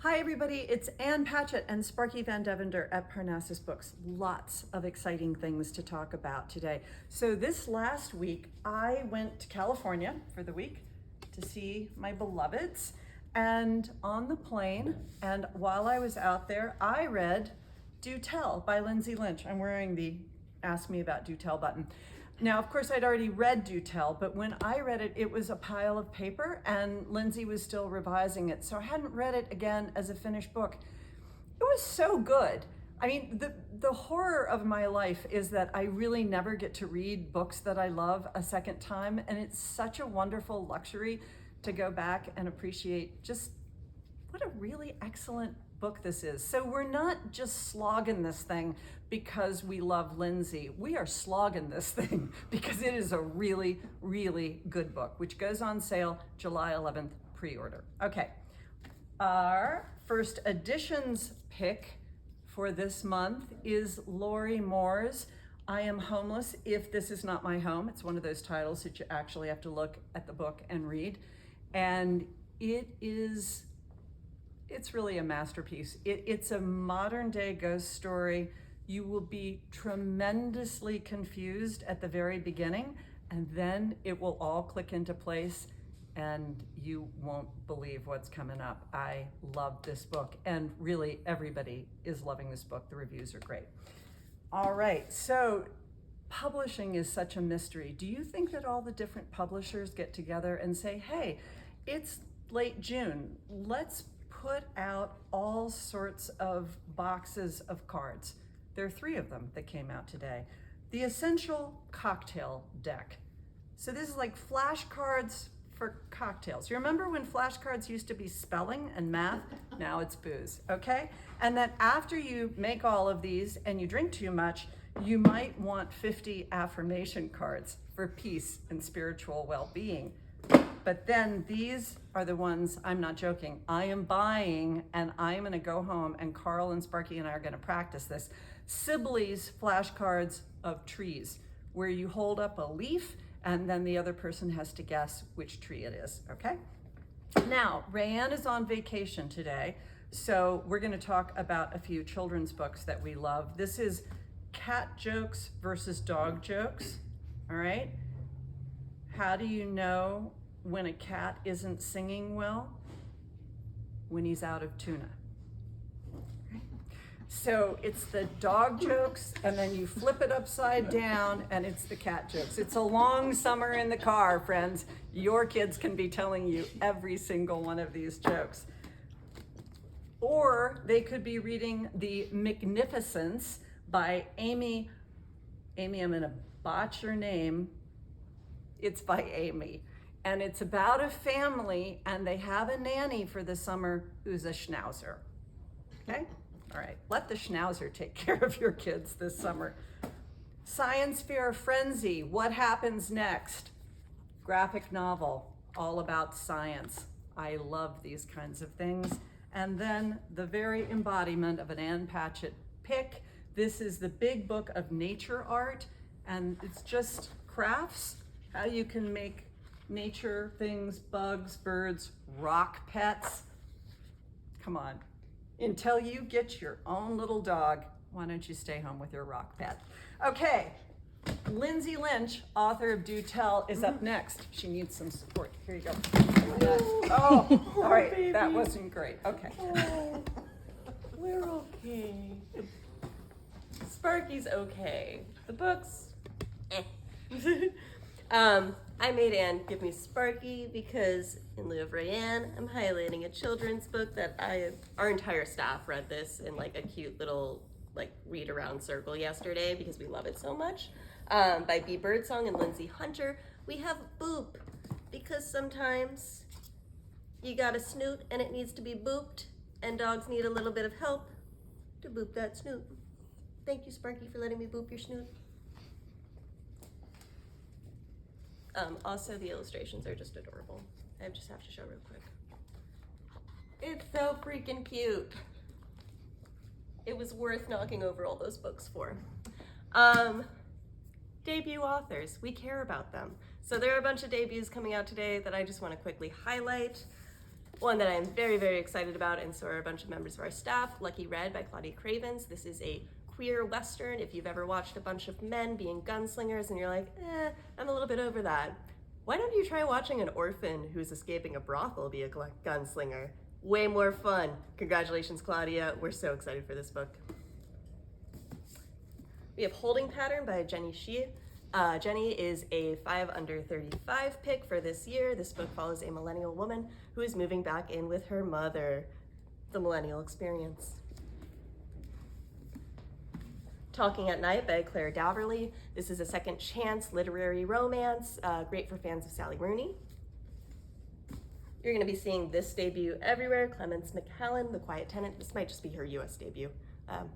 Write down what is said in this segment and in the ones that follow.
Hi everybody, it's Ann Patchett and Sparky Van Devender at Parnassus Books. Lots of exciting things to talk about today. So this last week, I went to California for the week to see my beloveds. And on the plane, and while I was out there, I read Do Tell by Lindsay Lynch. I'm wearing the Ask Me About Do Tell button. Now, of course, I'd already read Do Tell, but when I read it, it was a pile of paper and Lindsay was still revising it. So I hadn't read it again as a finished book. It was so good. I mean, the horror of my life is that I really never get to read books that I love a second time. And it's such a wonderful luxury to go back and appreciate just what a really excellent book this is. So we're not just slogging this thing because we love Lindsay. We are slogging this thing because it is a really, really good book, which goes on sale July 11th, pre-order. Okay, our first editions pick for this month is Lori Moore's I Am Homeless If This Is Not My Home. It's one of those titles that you actually have to look at the book and read. And it's really a masterpiece. It's a modern day ghost story. You will be tremendously confused at the very beginning, and then it will all click into place and you won't believe what's coming up. I love this book, and really everybody is loving this book. The reviews are great. All right, so publishing is such a mystery. Do you think that all the different publishers get together and say, hey, it's late June, let's put out all sorts of boxes of cards? There are 3 of them that came out today. The Essential Cocktail Deck. So this is like flashcards for cocktails. You remember when flashcards used to be spelling and math? Now it's booze, okay? And that after you make all of these and you drink too much, you might want 50 affirmation cards for peace and spiritual well-being. But then these are the ones, I'm not joking, I am buying, and I am gonna go home and Carl and Sparky and I are gonna practice this. Sibley's flashcards of trees, where you hold up a leaf and then the other person has to guess which tree it is, okay? Now, Rae Ann is on vacation today, so we're gonna talk about a few children's books that we love. This is cat jokes versus dog jokes, all right? How do you know when a cat isn't singing well? When he's out of tuna. So it's the dog jokes, and then you flip it upside down, and it's the cat jokes. It's a long summer in the car, friends. Your kids can be telling you every single one of these jokes. Or they could be reading The Magnificence by Amy, I'm gonna botch your name. It's by Amy. And it's about a family, and they have a nanny for the summer who's a schnauzer, okay? All right, let the schnauzer take care of your kids this summer. Science Fair Frenzy, What Happens Next? Graphic novel, all about science. I love these kinds of things. And then the very embodiment of an Ann Patchett pick. This is the big book of nature art, and it's just crafts, how you can make nature things, bugs, birds, rock pets. Come on. Until you get your own little dog, why don't you stay home with your rock pet? Okay, Lindsay Lynch, author of Do Tell, is up next. She needs some support. Here you go. Oh, all right, baby. That wasn't great. Okay. Oh, we're okay. Sparky's okay. The books, I made Ann give me Sparky because in lieu of Rae Ann, I'm highlighting a children's book that our entire staff read this in like a cute little like read around circle yesterday because we love it so much. By B. Birdsong and Lindsay Hunter. We have Boop because sometimes you got a snoot and it needs to be booped, and dogs need a little bit of help to boop that snoot. Thank you, Sparky, for letting me boop your snoot. Also, the illustrations are just adorable. I just have to show real quick. It's so freaking cute. It was worth knocking over all those books for. Debut authors, we care about them. So there are a bunch of debuts coming out today that I just want to quickly highlight. One that I am very, very excited about, and so are a bunch of members of our staff, Lucky Red by Claudia Cravens. This is a queer Western. If you've ever watched a bunch of men being gunslingers and you're like, I'm a little bit over that, why don't you try watching an orphan who's escaping a brothel be a gunslinger? Way more fun. Congratulations, Claudia. We're so excited for this book. We have Holding Pattern by Jenny Shi. Jenny is a 5 under 35 pick for this year. This book follows a millennial woman who is moving back in with her mother. The millennial experience. Talking at Night by Claire Daverly. This is a second chance literary romance, great for fans of Sally Rooney. You're going to be seeing this debut everywhere, Clemence McCallan, The Quiet Tenant. This might just be her US debut,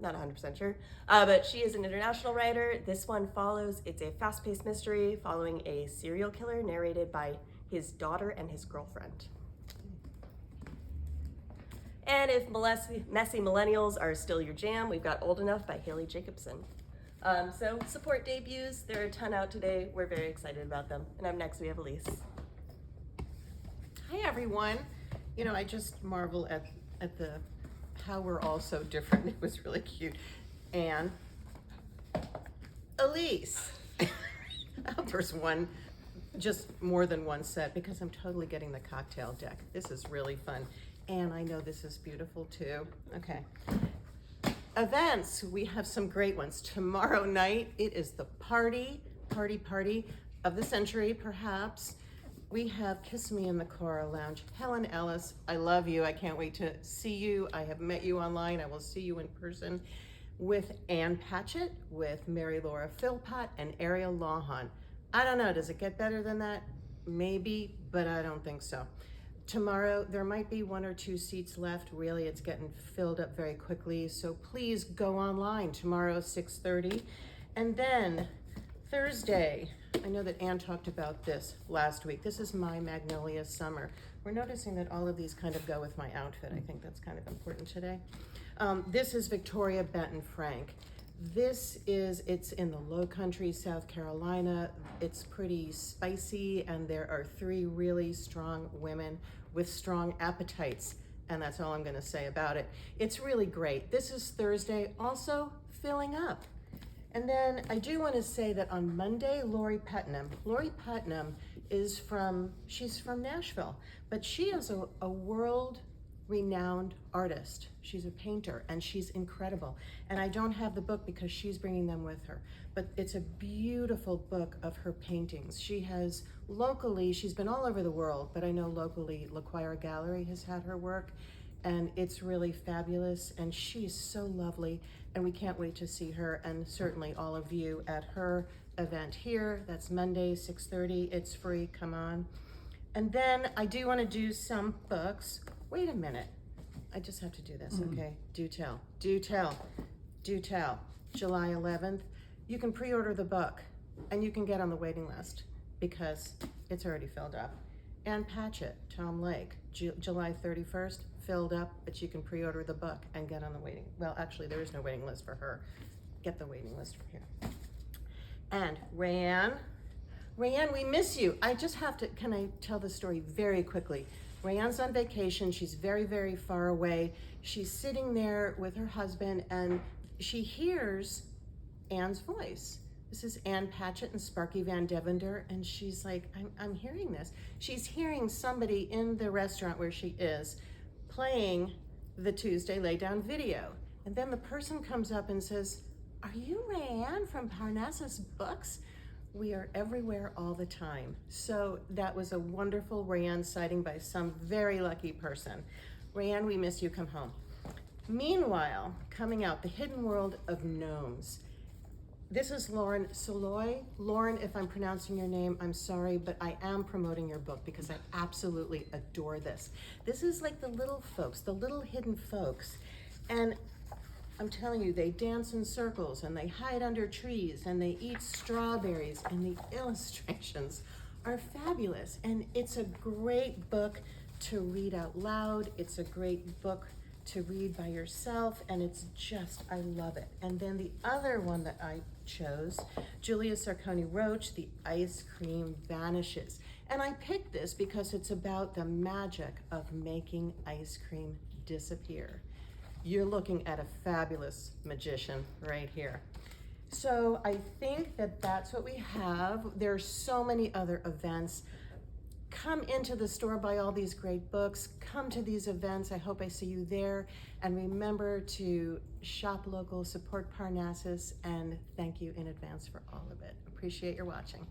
not 100% sure, but she is an international writer. This one follows, it's a fast-paced mystery following a serial killer narrated by his daughter and his girlfriend. And if messy millennials are still your jam, we've got Old Enough by Haley Jacobson. So support debuts. There are a ton out today. We're very excited about them. And up next we have Elyse. Hi everyone. You know, I just marvel at how we're all so different. It was really cute. And Elyse. I hope there's just more than one set because I'm totally getting the cocktail deck. This is really fun. And I know this is beautiful too. Okay. Events, we have some great ones. Tomorrow night, it is the party of the century, perhaps. We have Kiss Me in the Coral Lounge. Helen Ellis, I love you. I can't wait to see you. I have met you online. I will see you in person with Ann Patchett, with Mary Laura Philpott, and Ariel Lawhon. I don't know, does it get better than that? Maybe, but I don't think so. Tomorrow, there might be 1 or 2 seats left. Really, it's getting filled up very quickly. So please go online tomorrow, 6:30. And then Thursday, I know that Ann talked about this last week. This is my Magnolia Summer. We're noticing that all of these kind of go with my outfit. I think that's kind of important today. This is Victoria Benton Frank. It's in the Low Country, South Carolina. It's pretty spicy, and there are 3 really strong women with strong appetites, and that's all I'm gonna say about it. It's really great. This is Thursday, also filling up. And then I do wanna say that on Monday, Lori Putnam she's from Nashville, but she is a world-renowned artist. She's a painter, and she's incredible. And I don't have the book because she's bringing them with her, but it's a beautiful book of her paintings. She's been all over the world, but I know locally, La Choir Gallery has had her work, and it's really fabulous, and she's so lovely, and we can't wait to see her, and certainly all of you at her event here. That's Monday, 6:30. It's free, come on. And then I do want to do some books. Wait a minute. I just have to do this, okay? Do tell. July 11th. You can pre-order the book, and you can get on the waiting list because it's already filled up. Ann Patchett, Tom Lake, July 31st, filled up, but you can pre-order the book and get on the waiting. Well, actually, there is no waiting list for her. Get the waiting list for here. And Rae Ann, we miss you. I just have to, can I tell the story very quickly? Rae Ann's on vacation. She's very, very far away. She's sitting there with her husband, and she hears Ann's voice. This is Ann Patchett and Sparky Van Devender, and she's like, I'm hearing this. She's hearing somebody in the restaurant where she is playing the Tuesday Laydown video. And then the person comes up and says, are you Rae Ann from Parnassus Books? We are everywhere all the time. So that was a wonderful Rae Ann sighting by some very lucky person. Rae Ann, we miss you, come home. Meanwhile, coming out, The Hidden World of Gnomes. This is Lauren Soloy. Lauren, if I'm pronouncing your name, I'm sorry, but I am promoting your book because I absolutely adore this. This is like the little folks, the little hidden folks. And I'm telling you, they dance in circles and they hide under trees and they eat strawberries, and the illustrations are fabulous. And it's a great book to read out loud. It's a great book to read by yourself, and it's just, I love it. And then the other one that I chose, Julia Sarconi Roach, The Ice Cream Vanishes. And I picked this because it's about the magic of making ice cream disappear. You're looking at a fabulous magician right here. So I think that that's what we have. There's so many other events. Come into the store, buy all these great books, come to these events. I hope I see you there. And remember to shop local, support Parnassus, and thank you in advance for all of it. Appreciate your watching.